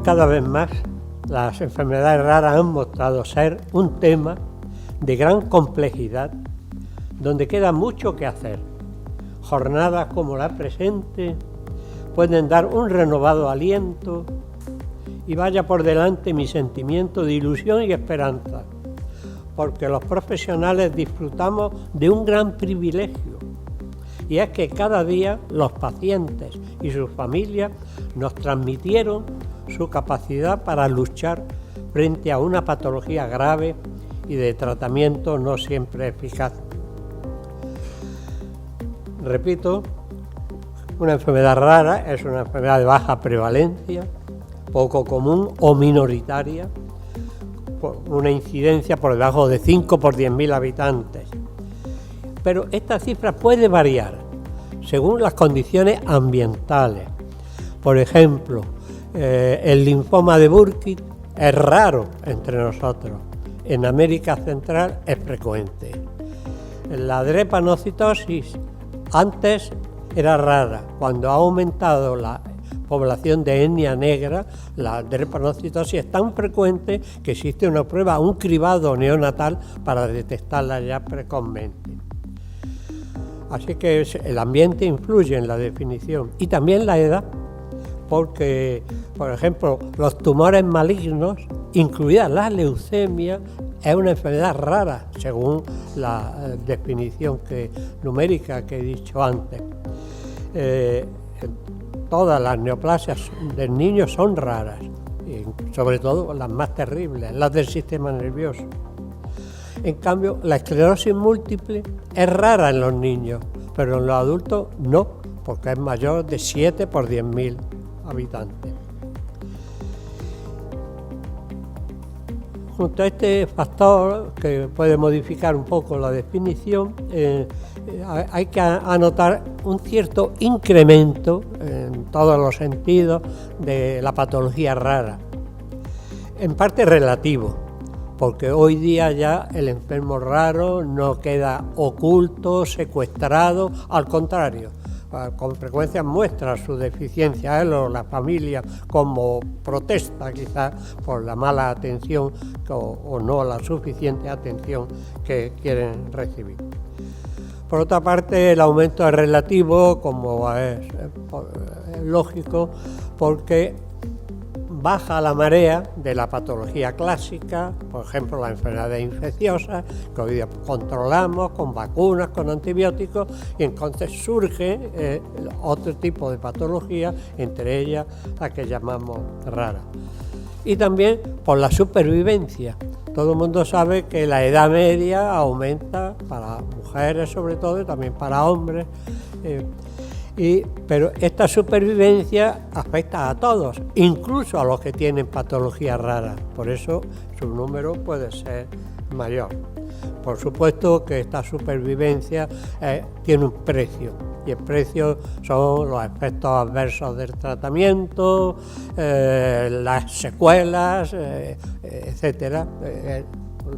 Cada vez más las enfermedades raras han mostrado ser un tema de gran complejidad, donde queda mucho que hacer. Jornadas como la presente pueden dar un renovado aliento y vaya por delante mi sentimiento de ilusión y esperanza, porque los profesionales disfrutamos de un gran privilegio, y es que cada día los pacientes y sus familias nos transmitieron su capacidad para luchar frente a una patología grave y de tratamiento no siempre eficaz. Repito, una enfermedad rara es una enfermedad de baja prevalencia, poco común o minoritaria, una incidencia por debajo de 5 por 10.000 habitantes. Pero esta cifra puede variar según las condiciones ambientales. Por ejemplo, el linfoma de Burkitt es raro entre nosotros. En América Central es frecuente. La drepanocitosis antes era rara. Cuando ha aumentado la población de etnia negra, la drepanocitosis es tan frecuente que existe una prueba, un cribado neonatal para detectarla ya precozmente. Así que el ambiente influye en la definición y también la edad, porque, por ejemplo, los tumores malignos, incluida la leucemia, es una enfermedad rara, según la definición numérica que he dicho antes. Todas las neoplasias del niño son raras, y sobre todo las más terribles, las del sistema nervioso. En cambio, la esclerosis múltiple es rara en los niños, pero en los adultos no, porque es mayor de 7 por 10.000 habitantes. Junto a este factor, que puede modificar un poco la definición, hay que anotar un cierto incremento en todos los sentidos de la patología rara, en parte relativo, porque hoy día ya el enfermo raro no queda oculto, secuestrado, al contrario, con frecuencia muestra su deficiencia, él o la familia, como protesta quizás por la mala atención o no la suficiente atención que quieren recibir. Por otra parte, el aumento es relativo, como es lógico, porque baja la marea de la patología clásica, por ejemplo, las enfermedades infecciosas, que hoy día controlamos con vacunas, con antibióticos, y entonces surge otro tipo de patología, entre ellas la que llamamos rara. Y también por la supervivencia. Todo el mundo sabe que la edad media aumenta para mujeres sobre todo y también para hombres, pero esta supervivencia afecta a todos, incluso a los que tienen patologías raras, por eso su número puede ser mayor. Por supuesto que esta supervivencia tiene un precio, y el precio son los efectos adversos del tratamiento, las secuelas, etcétera, el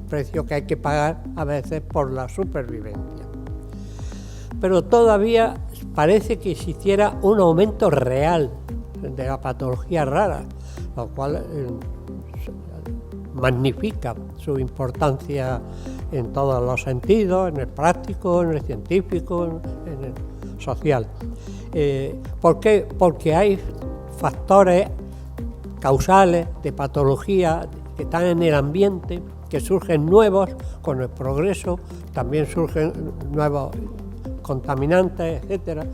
precio que hay que pagar a veces por la supervivencia. Pero todavía parece que existiera un aumento real de la patología rara, lo cual magnifica su importancia en todos los sentidos, en el práctico, en el científico, en el social. ¿Por qué? Porque hay factores causales de patología que están en el ambiente, que surgen nuevos con el progreso, también surgen nuevos contaminantes, etcétera.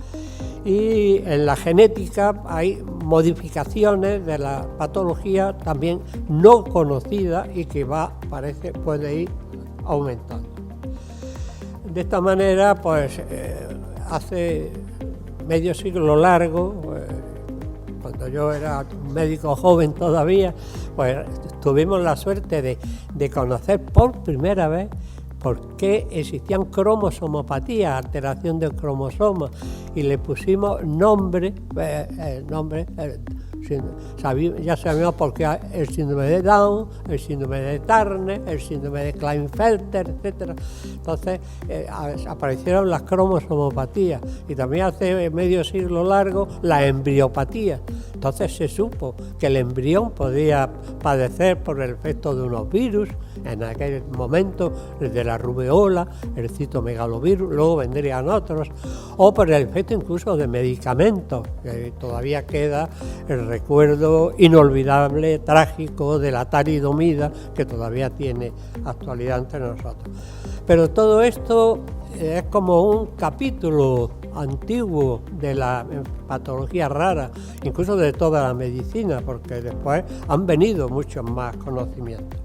Y en la genética hay modificaciones de la patología también no conocidas y que puede ir aumentando. De esta manera, pues hace medio siglo largo, cuando yo era un médico joven todavía, pues tuvimos la suerte de conocer por primera vez por qué existían cromosomopatías, alteración del cromosoma, y le pusimos nombre Ya sabíamos por qué el síndrome de Down, el síndrome de Turner, el síndrome de Klinefelter, etc. Entonces aparecieron las cromosomopatías y también hace medio siglo largo la embriopatía. Entonces se supo que el embrión podía padecer por el efecto de unos virus, en aquel momento el de la rubeola, el citomegalovirus, luego vendrían otros, o por el efecto incluso de medicamentos, que todavía queda el recuerdo inolvidable, trágico de la talidomida, que todavía tiene actualidad entre nosotros. Pero todo esto es como un capítulo antiguo de la patología rara, incluso de toda la medicina, porque después han venido muchos más conocimientos.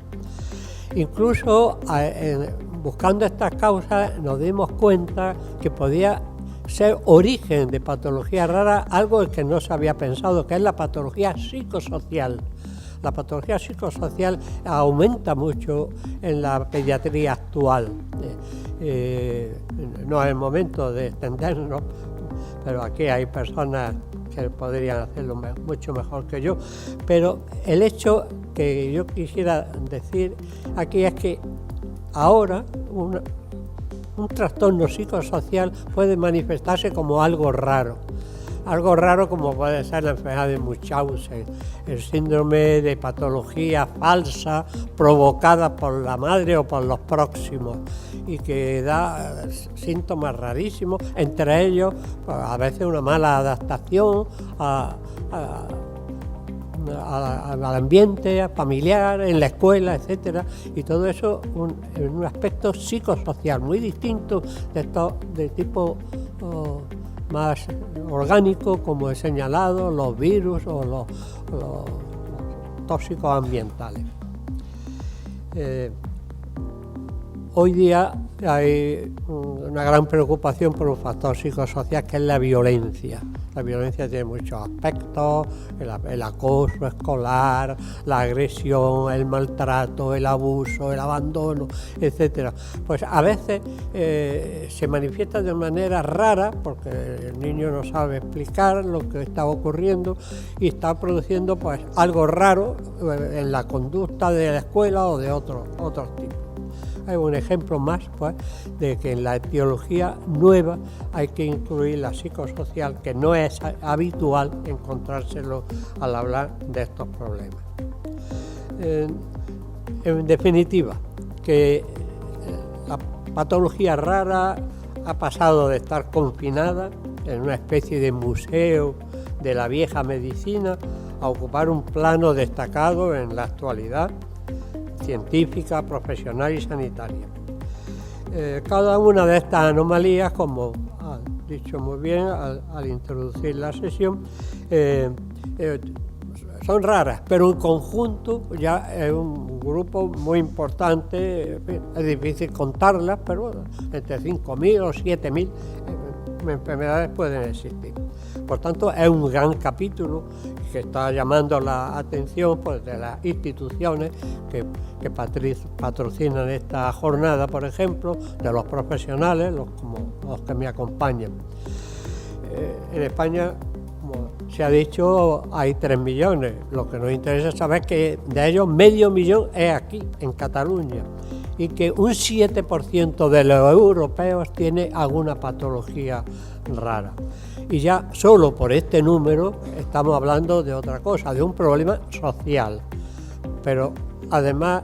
Incluso buscando estas causas nos dimos cuenta que podía ser origen de patología rara algo que no se había pensado, que es la patología psicosocial. La patología psicosocial aumenta mucho en la pediatría actual. No es el momento de extendernos, pero aquí hay personas que podrían hacerlo mucho mejor que yo. Pero el hecho que yo quisiera decir aquí es que ahora un trastorno psicosocial puede manifestarse como algo raro como puede ser la enfermedad de Munchausen, el síndrome de patología falsa provocada por la madre o por los próximos y que da síntomas rarísimos, entre ellos pues, a veces una mala adaptación al ambiente familiar, en la escuela, etcétera, y todo eso en un aspecto psicosocial muy distinto de tipo más orgánico, como he señalado, los virus o los tóxicos ambientales. Hoy día hay una gran preocupación por un factor psicosocial que es la violencia. La violencia tiene muchos aspectos, el acoso escolar, la agresión, el maltrato, el abuso, el abandono, etc. Pues a veces se manifiesta de manera rara, porque el niño no sabe explicar lo que está ocurriendo y está produciendo pues algo raro en la conducta de la escuela o de otros tipos. Hay un ejemplo más pues, de que en la etiología nueva hay que incluir la psicosocial, que no es habitual encontrárselo al hablar de estos problemas. En definitiva, que la patología rara ha pasado de estar confinada en una especie de museo de la vieja medicina a ocupar un plano destacado en la actualidad científica, profesional y sanitaria. Cada una de estas anomalías, como ha dicho muy bien al introducir la sesión, son raras, pero en conjunto ya es un grupo muy importante, es difícil contarlas, pero entre 5.000 o 7.000 enfermedades pueden existir. Por tanto, es un gran capítulo que está llamando la atención pues, de las instituciones que patrocinan esta jornada, por ejemplo, de los profesionales, como los que me acompañan. En España, como se ha dicho, hay 3 millones. Lo que nos interesa es saber que de ellos 500.000 es aquí, en Cataluña, y que un 7% de los europeos tiene alguna patología rara. Y ya solo por este número estamos hablando de otra cosa, de un problema social. Pero además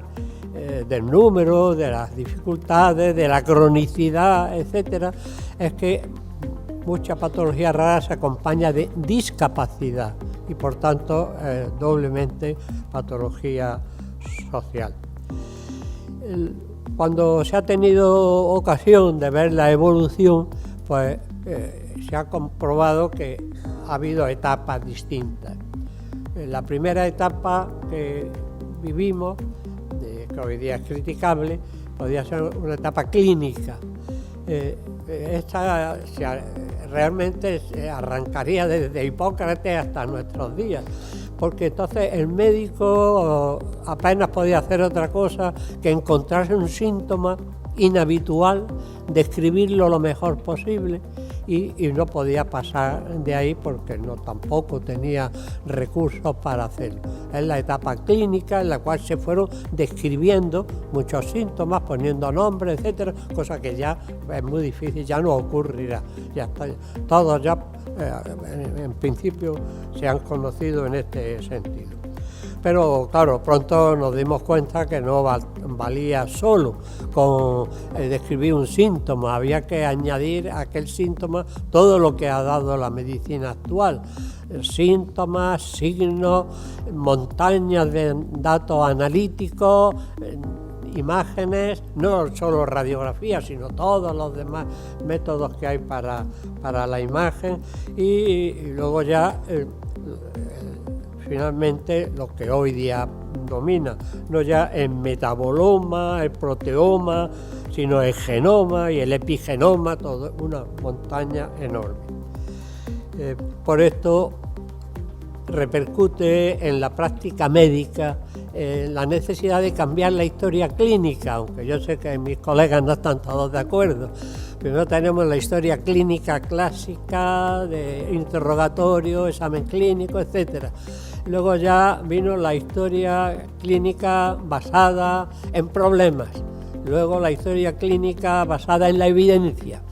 del número, de las dificultades, de la cronicidad, etcétera, es que mucha patología rara se acompaña de discapacidad y por tanto doblemente patología social. Cuando se ha tenido ocasión de ver la evolución, pues se ha comprobado que ha habido etapas distintas. La primera etapa que vivimos, que hoy día es criticable, podría ser una etapa clínica. Esta realmente se arrancaría desde Hipócrates hasta nuestros días, porque entonces el médico apenas podía hacer otra cosa que encontrarse un síntoma inhabitual, describirlo lo mejor posible y no podía pasar de ahí porque tampoco tenía recursos para hacerlo. Es la etapa clínica en la cual se fueron describiendo muchos síntomas, poniendo nombres, etcétera, cosa que ya es muy difícil, ya no ocurrirá. Ya está, todos ya en principio se han conocido en este sentido. Pero claro, pronto nos dimos cuenta que no valía solo con describir un síntoma, había que añadir a aquel síntoma todo lo que ha dado la medicina actual. Síntomas, signos, montañas de datos analíticos, imágenes, no solo radiografía, sino todos los demás métodos que hay para la imagen y luego ya finalmente lo que hoy día domina, no ya el metaboloma, el proteoma, sino el genoma y el epigenoma, todo una montaña enorme. Por esto repercute en la práctica médica la necesidad de cambiar la historia clínica, aunque yo sé que mis colegas no están todos de acuerdo. Primero tenemos la historia clínica clásica, de interrogatorio, examen clínico, etcétera. Luego ya vino la historia clínica basada en problemas. Luego la historia clínica basada en la evidencia.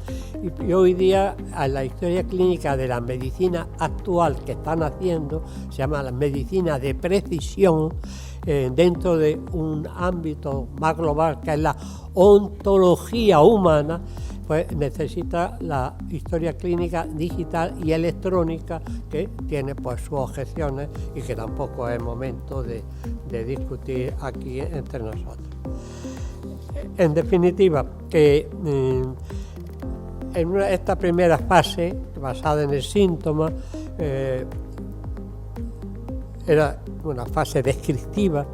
Y hoy día a la historia clínica de la medicina actual que están haciendo se llama la medicina de precisión dentro de un ámbito más global que es la ontología humana, pues necesita la historia clínica digital y electrónica que tiene pues sus objeciones y que tampoco es momento de discutir aquí entre nosotros. En definitiva, que en esta primera fase, basada en el síntoma, era una fase descriptiva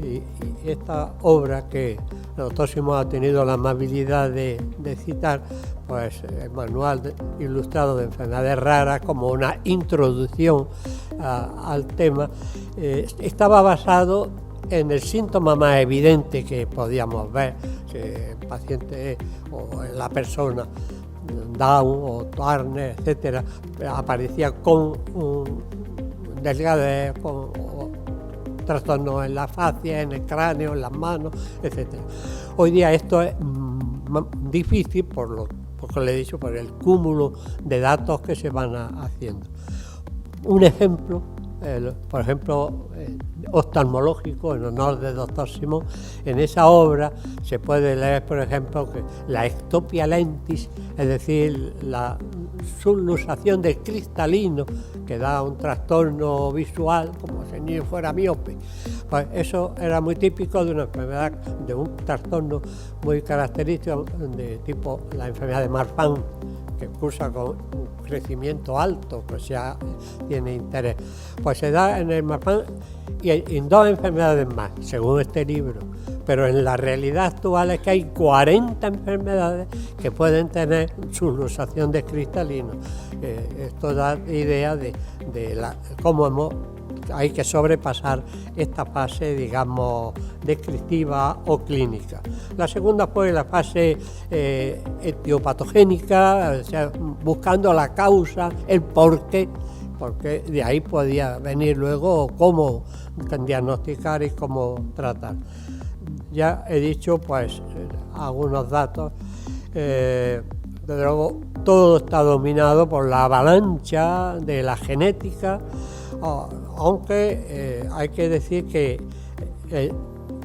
y esta obra que el doctor Simón ha tenido la amabilidad de citar, pues el manual ilustrado de enfermedades raras como una introducción al tema, estaba basado en el síntoma más evidente que podíamos ver, si el paciente o la persona Down o Turner, etcétera, aparecía con delgadez, con trastornos en la fascia, en el cráneo, en las manos, etcétera. Hoy día esto es difícil porque le he dicho, por el cúmulo de datos que se van haciendo. Un ejemplo, por ejemplo, oftalmológico, en honor del doctor Simón, en esa obra se puede leer, por ejemplo, que la ectopia lentis, es decir, la subluxación del cristalino, que da un trastorno visual, como si el niño fuera miope. Pues eso era muy típico de una enfermedad, de un trastorno muy característico de tipo la enfermedad de Marfan, que cursa con un crecimiento alto, pues ya tiene interés. Pues se da en el Marfan y en dos enfermedades más, según este libro. Pero en la realidad actual es que hay 40 enfermedades que pueden tener subluxación de cristalino. Esto da idea de cómo hay que sobrepasar esta fase, digamos, descriptiva o clínica. La segunda fue la fase etiopatogénica, o sea, buscando la causa, el porqué, porque de ahí podía venir luego cómo diagnosticar y cómo tratar. Ya he dicho pues algunos datos, desde luego todo está dominado por la avalancha de la genética, aunque hay que decir que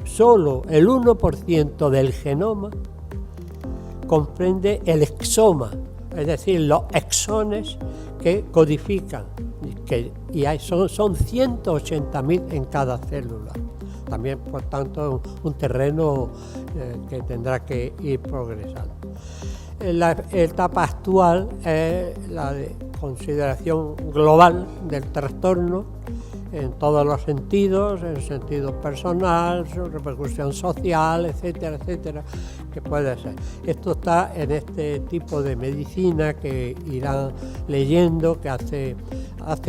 solo el 1% del genoma comprende el exoma, es decir, los exones que codifican, y son 180.000 en cada célula. También, por tanto, un terreno que tendrá que ir progresando. La etapa actual es la de consideración global del trastorno en todos los sentidos, en el sentido personal, su repercusión social, etcétera, etcétera, que puede ser. Esto está en este tipo de medicina que irán leyendo, que hace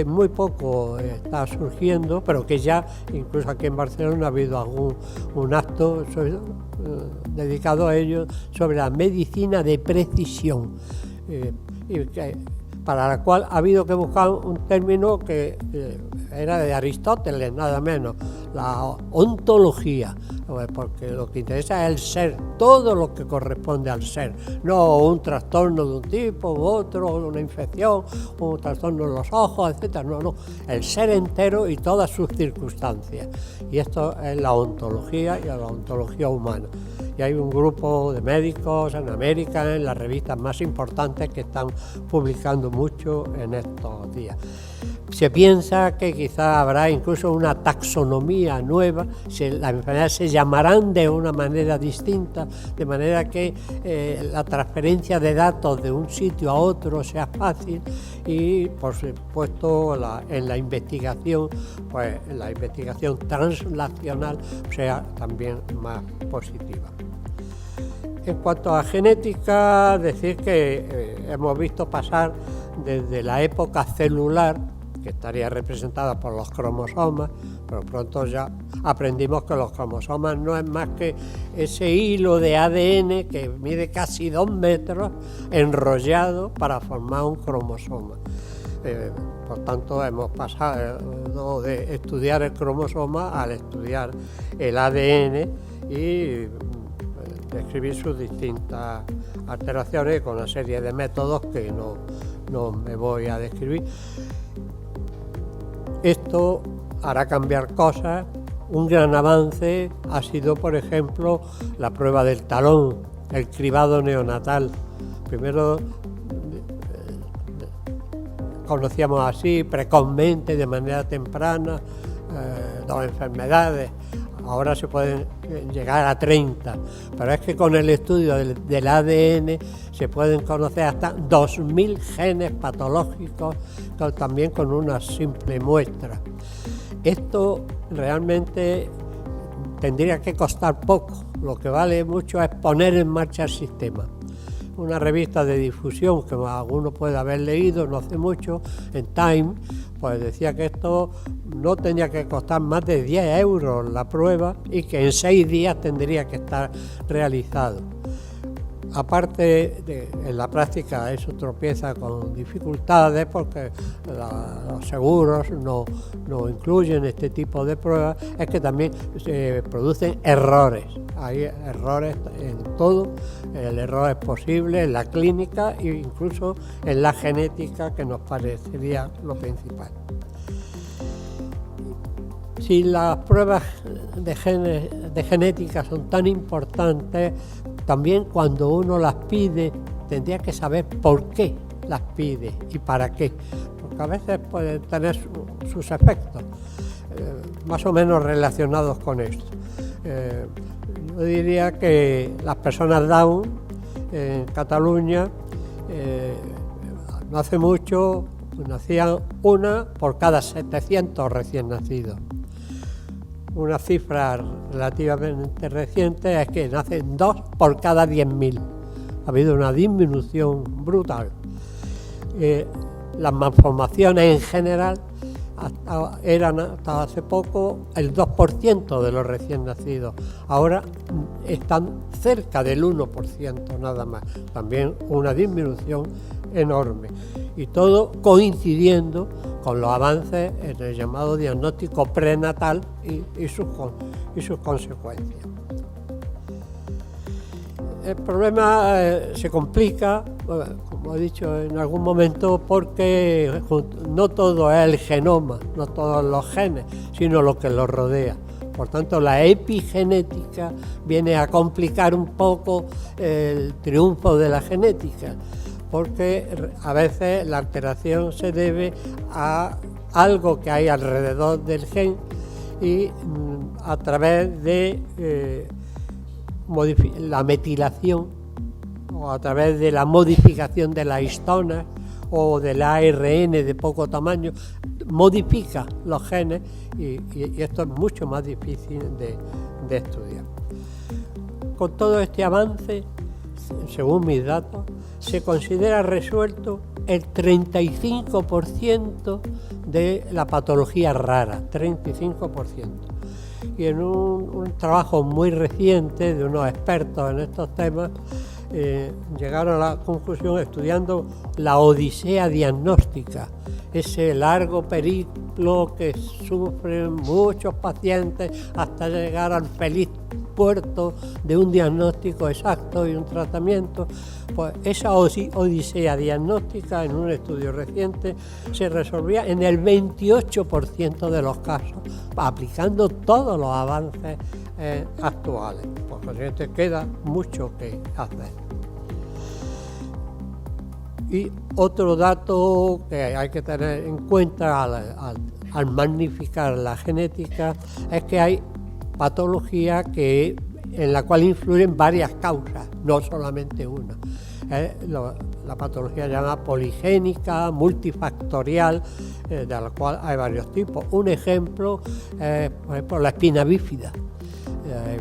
muy poco está surgiendo, pero que ya incluso aquí en Barcelona ha habido un acto dedicado a ello, sobre la medicina de precisión. y para la cual ha habido que buscar un término que era de Aristóteles, nada menos, la ontología, porque lo que interesa es el ser, todo lo que corresponde al ser, no un trastorno de un tipo u otro, una infección, un trastorno en los ojos, etcétera, no, el ser entero y todas sus circunstancias. Y esto es la ontología y la ontología humana. Y hay un grupo de médicos en América, en las revistas más importantes, que están publicando mucho en estos días. Se piensa que quizá habrá incluso una taxonomía nueva, las enfermedades se llamarán de una manera distinta, de manera que la transferencia de datos de un sitio a otro sea fácil y, por supuesto, en la investigación, pues la investigación translacional sea también más positiva. En cuanto a genética, decir que hemos visto pasar desde la época celular, que estaría representada por los cromosomas, pero pronto ya aprendimos que los cromosomas no es más que ese hilo de ADN que mide casi 2 metros enrollado para formar un cromosoma. Por tanto, hemos pasado de estudiar el cromosoma al estudiar el ADN y describir sus distintas alteraciones con una serie de métodos que no me voy a describir. Esto hará cambiar cosas. Un gran avance ha sido, por ejemplo, la prueba del talón, el cribado neonatal. Primero conocíamos así precozmente, de manera temprana, 2 enfermedades. Ahora se pueden llegar a 30, pero es que con el estudio del ADN se pueden conocer hasta 2.000 genes patológicos, también con una simple muestra. Esto realmente tendría que costar poco, lo que vale mucho es poner en marcha el sistema. Una revista de difusión que alguno puede haber leído no hace mucho, en Time, pues decía que esto no tenía que costar más de 10 euros la prueba y que en 6 días tendría que estar realizado. Aparte, en la práctica eso tropieza con dificultades porque los seguros no incluyen este tipo de pruebas, es que también se producen errores. Hay errores en todo, el error es posible en la clínica e incluso en la genética, que nos parecería lo principal. Si las pruebas de genética son tan importantes, también cuando uno las pide, tendría que saber por qué las pide y para qué, porque a veces pueden tener sus efectos, más o menos relacionados con esto. Yo diría que las personas Down en Cataluña, no hace mucho, nacían una por cada 700 recién nacidos. Una cifra relativamente reciente es que nacen 2 por cada 10.000. Ha habido una disminución brutal. Las malformaciones en general eran hasta hace poco el 2% de los recién nacidos. Ahora están cerca del 1% nada más. También una disminución enorme. Y todo coincidiendo con los avances en el llamado diagnóstico prenatal y sus consecuencias. El problema se complica, como he dicho en algún momento, porque no todo es el genoma, no todos los genes, sino lo que los rodea. Por tanto, la epigenética viene a complicar un poco el triunfo de la genética, porque a veces la alteración se debe a algo que hay alrededor del gen y a través de la metilación o a través de la modificación de las histonas o del ARN de poco tamaño, modifica los genes y esto es mucho más difícil de estudiar. Con todo este avance, según mis datos, se considera resuelto el 35% de la patología rara, 35%. Y en un trabajo muy reciente de unos expertos en estos temas, llegaron a la conclusión estudiando la odisea diagnóstica, ese largo periplo que sufren muchos pacientes hasta llegar al feliz puerto de un diagnóstico exacto y un tratamiento. Pues esa odisea diagnóstica en un estudio reciente se resolvía en el 28% de los casos, aplicando todos los avances actuales. Por consiguiente, queda mucho que hacer. Y otro dato que hay que tener en cuenta al magnificar la genética es que hay patología en la cual influyen varias causas, no solamente una. La patología se llama poligénica, multifactorial, de la cual hay varios tipos. Un ejemplo es, por ejemplo, la espina bífida,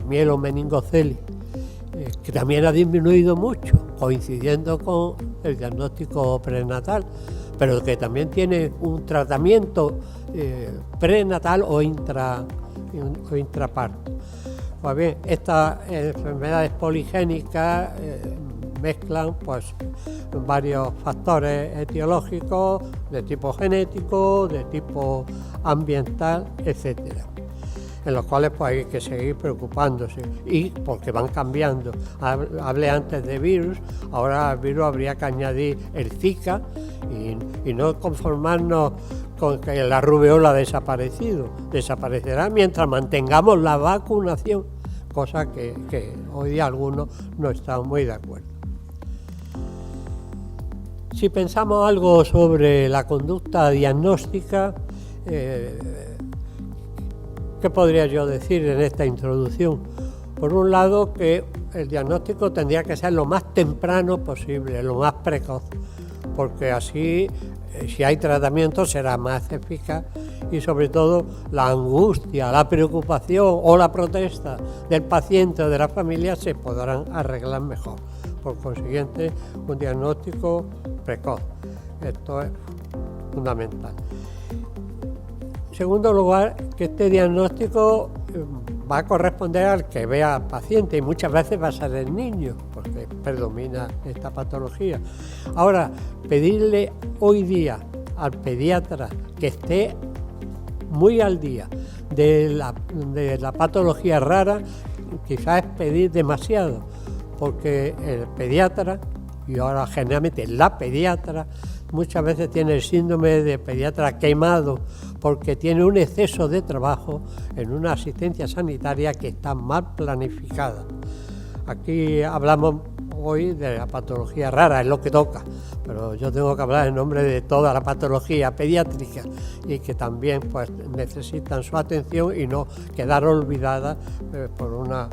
mielomeningocele, que también ha disminuido mucho, coincidiendo con el diagnóstico prenatal, pero que también tiene un tratamiento prenatal o intraparto. Pues bien, estas enfermedades poligénicas mezclan pues varios factores etiológicos de tipo genético, de tipo ambiental, etcétera, en los cuales pues hay que seguir preocupándose, y porque van cambiando. Hablé antes de virus, ahora al virus habría que añadir el Zika y no conformarnos con que la rubeola ha desaparecido. Desaparecerá mientras mantengamos la vacunación, cosa que hoy día algunos no están muy de acuerdo. Si pensamos algo sobre la conducta diagnóstica, ¿qué podría yo decir en esta introducción? Por un lado, que el diagnóstico tendría que ser lo más temprano posible, lo más precoz, porque así, si hay tratamiento, será más eficaz, y sobre todo la angustia, la preocupación o la protesta del paciente o de la familia se podrán arreglar mejor. Por consiguiente, un diagnóstico precoz. Esto es fundamental. En segundo lugar, que este diagnóstico va a corresponder al que vea al paciente, y muchas veces va a ser el niño, porque predomina esta patología. Ahora, pedirle hoy día al pediatra que esté muy al día de la patología rara, quizás es pedir demasiado, porque el pediatra, y ahora generalmente la pediatra, muchas veces tiene el síndrome de pediatra quemado, porque tiene un exceso de trabajo en una asistencia sanitaria que está mal planificada. Aquí hablamos hoy de la patología rara, es lo que toca, pero yo tengo que hablar en nombre de toda la patología pediátrica, y que también pues necesitan su atención y no quedar olvidadas por una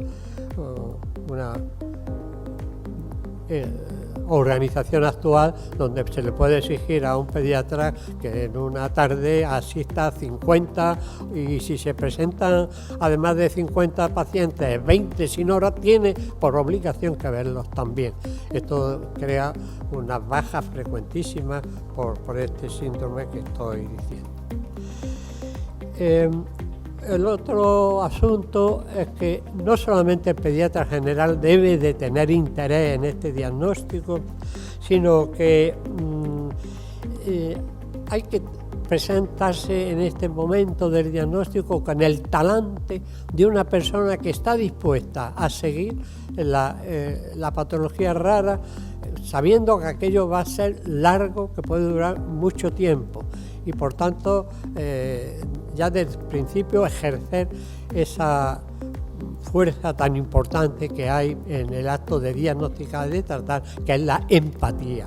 organización actual, donde se le puede exigir a un pediatra que en una tarde asista a 50, y si se presentan además de 50 pacientes, 20 sin hora, tiene por obligación que verlos también. Esto crea unas bajas frecuentísimas por este síndrome que estoy diciendo. El otro asunto es que no solamente el pediatra general debe de tener interés en este diagnóstico, sino que hay que presentarse en este momento del diagnóstico con el talante de una persona que está dispuesta a seguir la patología rara, sabiendo que aquello va a ser largo, que puede durar mucho tiempo, y por tanto ya desde el principio ejercer esa fuerza tan importante que hay en el acto de diagnosticar y de tratar, que es la empatía.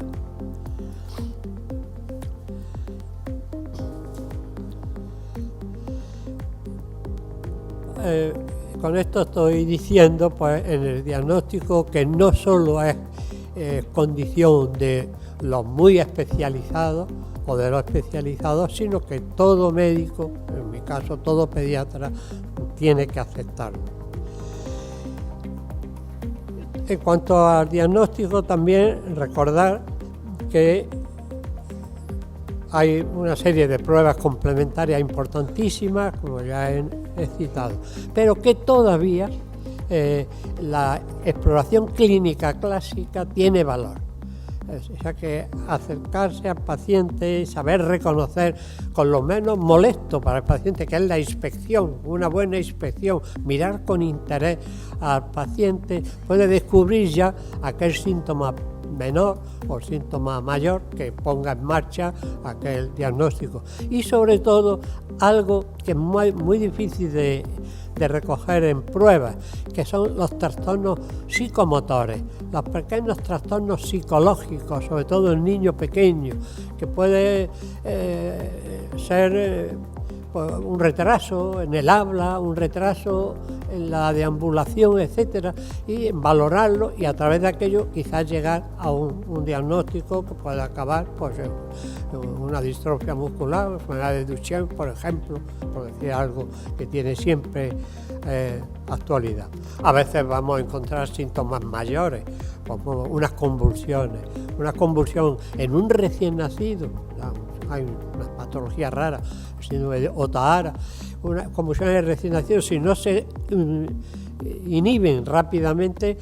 Con esto estoy diciendo, pues, en el diagnóstico, que no solo es condición de los muy especializados o de los especializados, sino que todo médico, en mi caso todo pediatra, tiene que aceptarlo. En cuanto al diagnóstico, también recordar que hay una serie de pruebas complementarias importantísimas, como ya he citado, pero que todavía la exploración clínica clásica tiene valor. O sea que acercarse al paciente, saber reconocer con lo menos molesto para el paciente, que es la inspección, una buena inspección, mirar con interés al paciente, puede descubrir ya aquel síntoma menor o síntoma mayor que ponga en marcha aquel diagnóstico. Y sobre todo algo que es muy difícil de recoger en pruebas, que son los trastornos psicomotores, los pequeños trastornos psicológicos, sobre todo en niños pequeños, que puede ser pues, un retraso en el habla, un retraso en la deambulación, etcétera, y valorarlo y a través de aquello quizás llegar a un diagnóstico que pueda acabar pues, en una distrofia muscular, enfermedad de Duchenne, por ejemplo, por decir algo que tiene siempre actualidad. A veces vamos a encontrar síntomas mayores, como unas convulsiones, una convulsión en un recién nacido. Hay una patología rara, el síndrome de Ohtahara, una convulsión en el recién nacido, si no se inhiben rápidamente,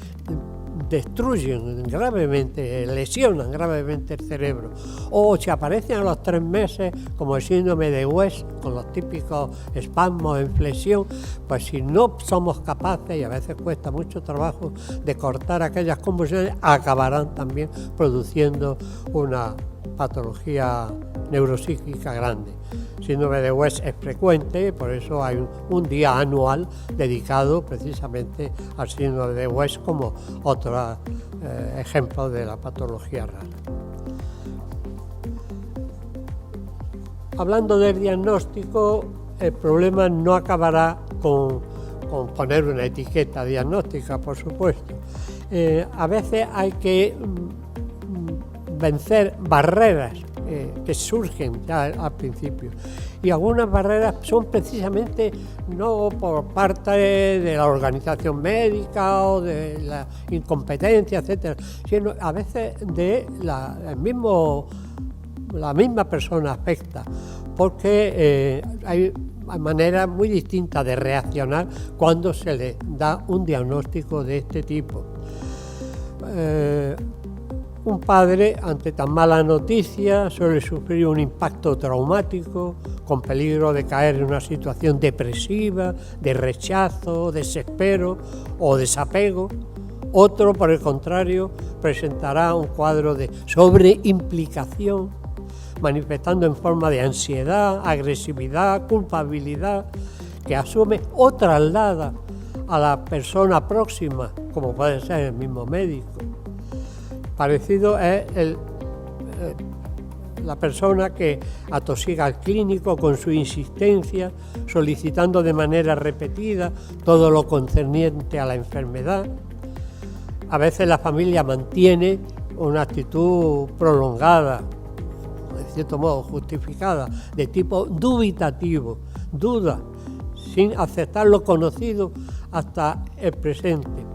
destruyen gravemente, lesionan gravemente el cerebro. O si aparecen a los 3 meses, como el síndrome de West, con los típicos espasmos en flexión, pues si no somos capaces, y a veces cuesta mucho trabajo, de cortar aquellas convulsiones, acabarán también produciendo una patología neuropsíquica grande. Síndrome de West es frecuente, por eso hay un día anual dedicado precisamente al síndrome de West como otro ejemplo de la patología rara. Hablando del diagnóstico, el problema no acabará con poner una etiqueta diagnóstica, por supuesto. A veces hay que vencer barreras que surgen ya al principio, y algunas barreras son precisamente no por parte de la organización médica o de la incompetencia, etcétera, sino a veces de la misma persona afecta, porque hay maneras muy distintas de reaccionar cuando se le da un diagnóstico de este tipo. Un padre, ante tan mala noticia, suele sufrir un impacto traumático, con peligro de caer en una situación depresiva, de rechazo, desespero o desapego. Otro, por el contrario, presentará un cuadro de sobreimplicación, manifestando en forma de ansiedad, agresividad, culpabilidad, que asume o traslada a la persona próxima, como puede ser el mismo médico. Parecido es la persona que atosiga al clínico con su insistencia, solicitando de manera repetida todo lo concerniente a la enfermedad. A veces la familia mantiene una actitud prolongada, de cierto modo justificada, de tipo dubitativo, duda, sin aceptar lo conocido hasta el presente.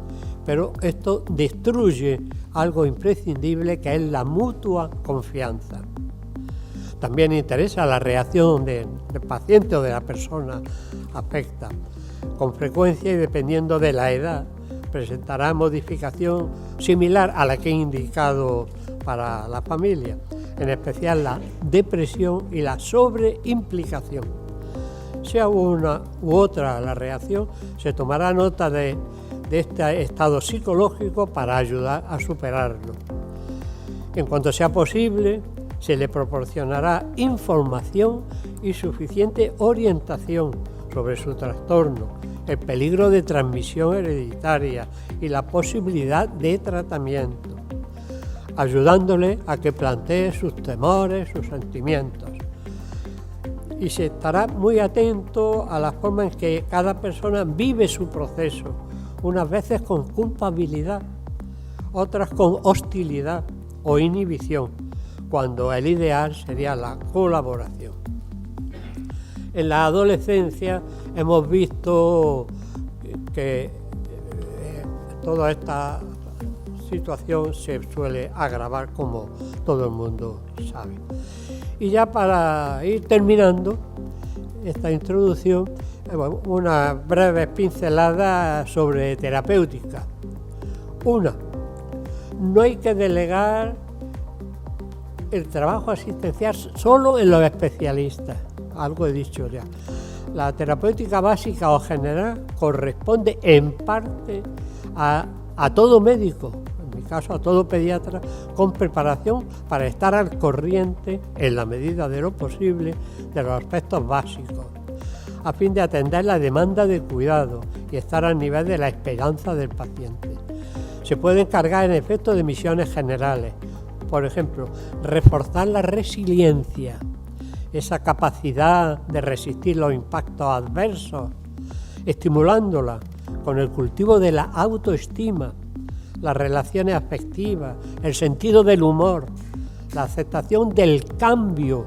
Pero esto destruye algo imprescindible, que es la mutua confianza. También interesa la reacción del paciente o de la persona afecta. Con frecuencia y dependiendo de la edad, presentará modificación similar a la que he indicado para la familia, en especial la depresión y la sobreimplicación. Sea una u otra la reacción, se tomará nota de este estado psicológico para ayudar a superarlo. En cuanto sea posible, se le proporcionará información y suficiente orientación sobre su trastorno, el peligro de transmisión hereditaria y la posibilidad de tratamiento, ayudándole a que plantee sus temores, sus sentimientos. Y se estará muy atento a la forma en que cada persona vive su proceso, unas veces con culpabilidad, otras con hostilidad o inhibición, cuando el ideal sería la colaboración. En la adolescencia hemos visto que toda esta situación se suele agravar, como todo el mundo sabe. Y ya para ir terminando esta introducción, unas breves pinceladas sobre terapéutica. Una, no hay que delegar el trabajo asistencial solo en los especialistas, algo he dicho ya. La terapéutica básica o general corresponde en parte a todo médico, en mi caso a todo pediatra, con preparación para estar al corriente, en la medida de lo posible, de los aspectos básicos, a fin de atender la demanda de cuidado y estar al nivel de la esperanza del paciente. Se puede encargar en efecto de misiones generales, por ejemplo, reforzar la resiliencia, esa capacidad de resistir los impactos adversos, estimulándola con el cultivo de la autoestima, las relaciones afectivas, el sentido del humor, la aceptación del cambio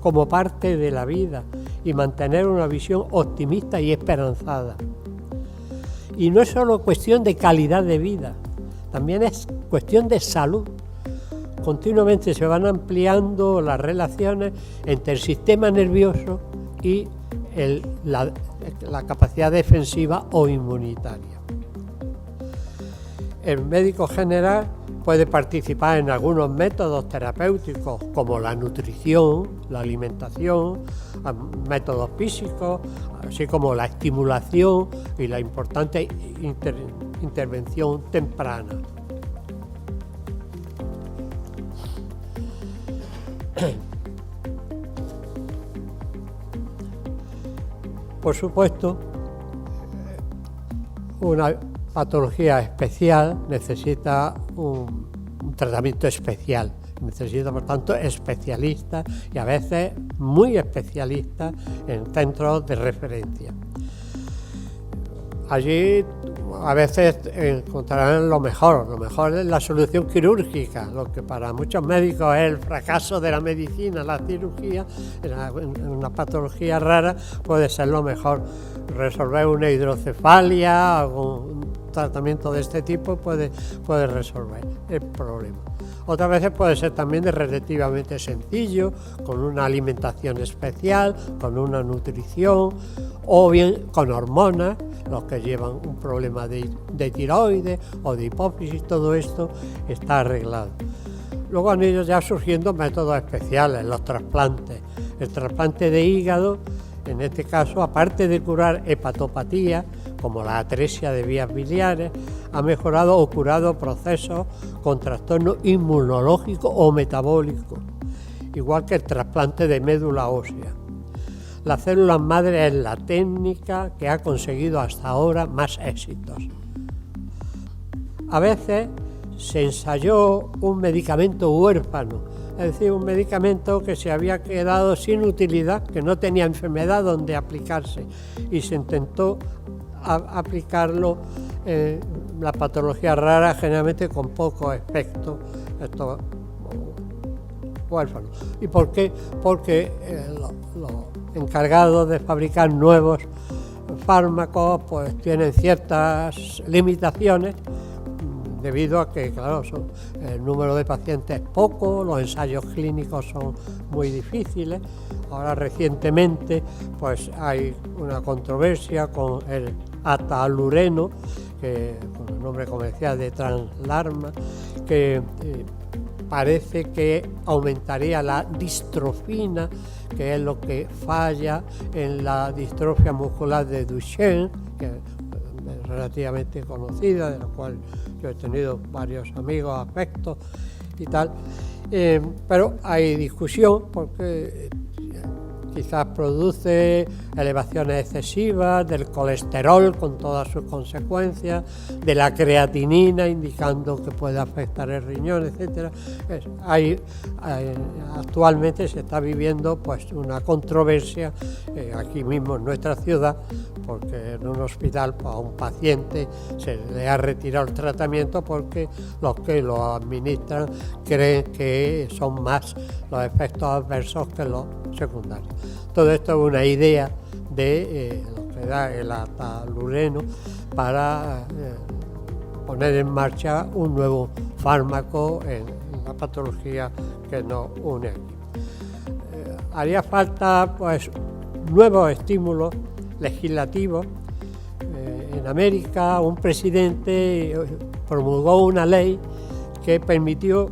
como parte de la vida y mantener una visión optimista y esperanzada. Y no es solo cuestión de calidad de vida, también es cuestión de salud. Continuamente se van ampliando las relaciones entre el sistema nervioso y la capacidad defensiva o inmunitaria. El médico general puede participar en algunos métodos terapéuticos como la nutrición, la alimentación, métodos físicos, así como la estimulación y la importante intervención temprana. Por supuesto, una patología especial necesita un tratamiento especial, necesita por tanto especialistas y a veces muy especialistas en centros de referencia. Allí a veces encontrarán lo mejor es la solución quirúrgica, lo que para muchos médicos es el fracaso de la medicina, la cirugía, en una patología rara puede ser lo mejor. Resolver una hidrocefalia, algún tratamiento de este tipo puede resolver el problema. Otras veces puede ser también relativamente sencillo, con una alimentación especial, con una nutrición o bien con hormonas, los que llevan un problema de tiroides o de hipófisis, todo esto está arreglado. Luego han ido ya surgiendo métodos especiales, los trasplantes. El trasplante de hígado, en este caso, aparte de curar hepatopatía, como la atresia de vías biliares, ha mejorado o curado procesos con trastorno inmunológico o metabólico, igual que el trasplante de médula ósea. Las células madre es la técnica que ha conseguido hasta ahora más éxitos. A veces se ensayó un medicamento huérfano, es decir, un medicamento que se había quedado sin utilidad, que no tenía enfermedad donde aplicarse, y se intentó aplicarlo en la patología rara, generalmente con poco efecto, estos huérfanos. ¿Y por qué? Porque los encargados de fabricar nuevos fármacos pues tienen ciertas limitaciones debido a que, claro, el número de pacientes es poco, los ensayos clínicos son muy difíciles. Ahora recientemente pues hay una controversia con el atalureno, con el nombre comercial de Translarna, que parece que aumentaría la distrofina, que es lo que falla en la distrofia muscular de Duchenne, que es relativamente conocida, de la cual yo he tenido varios amigos, afectos y tal, pero hay discusión porque quizás produce elevaciones excesivas del colesterol con todas sus consecuencias, de la creatinina indicando que puede afectar el riñón, etc. Actualmente se está viviendo pues una controversia aquí mismo en nuestra ciudad, porque en un hospital pues, a un paciente se le ha retirado el tratamiento porque los que lo administran creen que son más los efectos adversos que los secundarios. Todo esto es una idea de lo que da el atalureno para poner en marcha un nuevo fármaco en la patología que nos une aquí. Haría falta pues nuevos estímulos legislativos. En América, un presidente promulgó una ley que permitió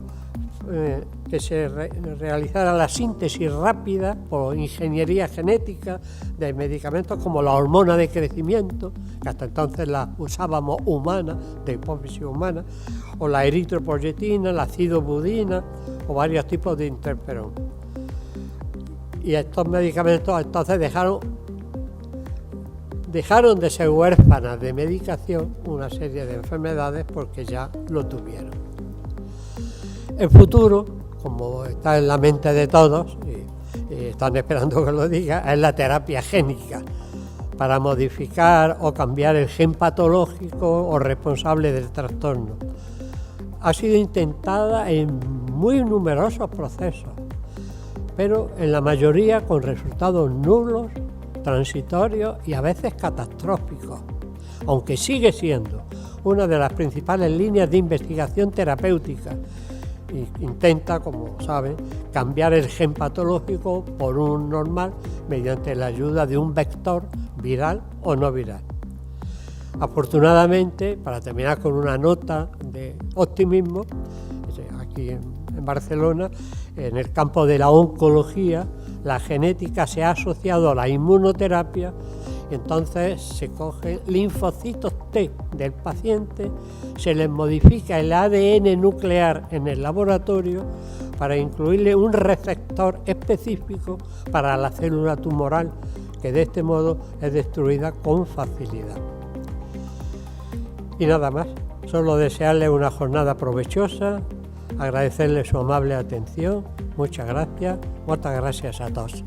que se realizara la síntesis rápida por ingeniería genética de medicamentos como la hormona de crecimiento, que hasta entonces la usábamos humana, de hipófisis humana, o la eritropoyetina, la acidobudina o varios tipos de interferón. Y estos medicamentos entonces dejaron de ser huérfanas de medicación una serie de enfermedades porque ya lo tuvieron. El futuro, como está en la mente de todos, y están esperando que lo diga, es la terapia génica, para modificar o cambiar el gen patológico o responsable del trastorno. Ha sido intentada en muy numerosos procesos, pero en la mayoría con resultados nulos, transitorios y a veces catastróficos, aunque sigue siendo una de las principales líneas de investigación terapéutica. Intenta, como saben, cambiar el gen patológico por un normal mediante la ayuda de un vector viral o no viral. Afortunadamente, para terminar con una nota de optimismo, aquí en Barcelona, en el campo de la oncología, la genética se ha asociado a la inmunoterapia. Entonces se cogen linfocitos T del paciente, se les modifica el ADN nuclear en el laboratorio para incluirle un receptor específico para la célula tumoral, que de este modo es destruida con facilidad. Y nada más, solo desearles una jornada provechosa, agradecerles su amable atención, muchas gracias a todos.